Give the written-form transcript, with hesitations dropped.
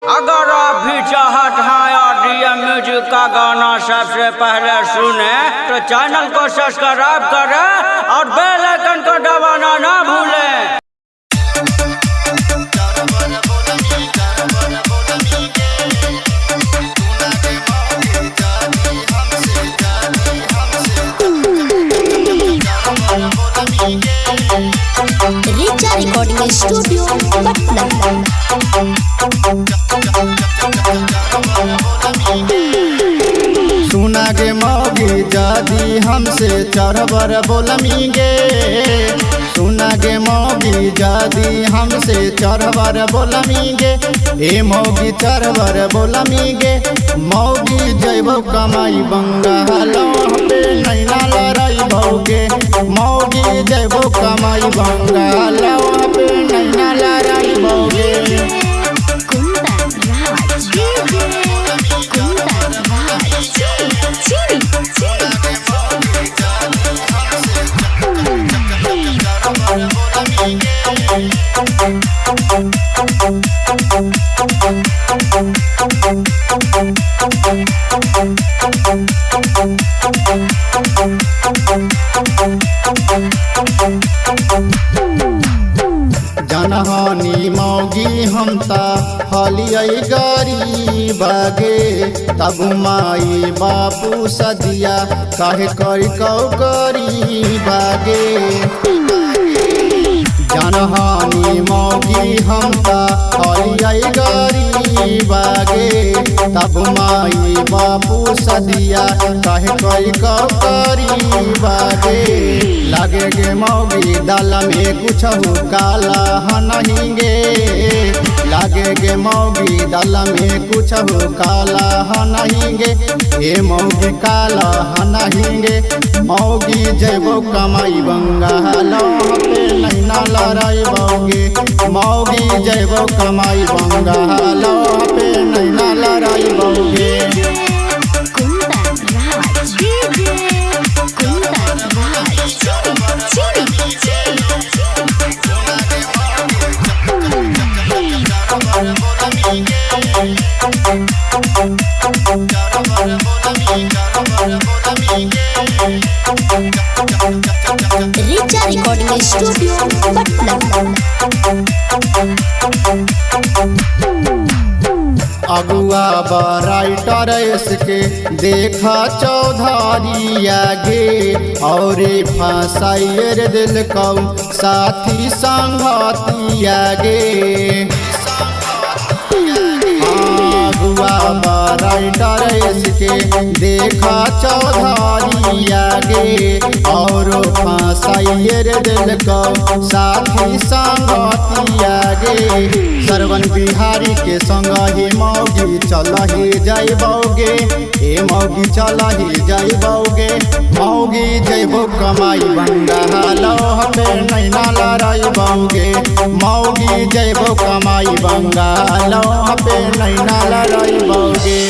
अगर आप भी चाहत हैं RDM म्यूजिक का गाना सबसे पहले सुने तो चैनल को सब्सक्राइब करें और बेल आइकन को दबाना ना भूलें। Richa recording studio Patna. सुना गे मौगी जादी हमसे चढ़बर बोलमीगे। सुना गे मौगी जादी हमसे चढ़बर बोलमीगे। ए मौगी चढ़बर बोलमीगे। मौगी जैबो कमाई बंगालो पे नैना लड़ाई भौगे। मौगी जैबो कमाई बंगालो पे नैना लड़ाई भौगे। जनहानी मौगी हमता हलियै गरीबागे। तब माई बापू सदिया काहे करी कौ गरीबागे। जनहानी मौगी हमता हलियै गरीबागे। तब माई बापू सदिया काहे करी कौ गरीबागे। लागे गे मौगी दाल में कुछ काला हनहिंगे। लागे गे मौगी दाल में कुछ काला हनहिंगे। ए मौगी काला हनहिंगे। मौगी जैबो कमाई बंगालो पे नैना लड़ाई भौगे। मौगी जैबो कमाई बंगालो पे नैना लड़ाई भौगे। Richa recording studio Patna. अगुआ बराइटर इसके देखा चौधारी आगे। और फंसाइर दिल को साथी संगती आगे। अगुआ बराइटर इसके देखा चौधारी आगे। और फंसाइर दिल को साथी संगती आगे। सरवन बिहारी के संग ही मौगी चल ही जाइबोगे। ए मौगी चल ही जाइबोगे। मौगी जैबो कमाई बंगालो पे नैना लड़ाई भौगे। मौगी जैबो कमाई बंगालो पे नैना लड़ाई भौगे।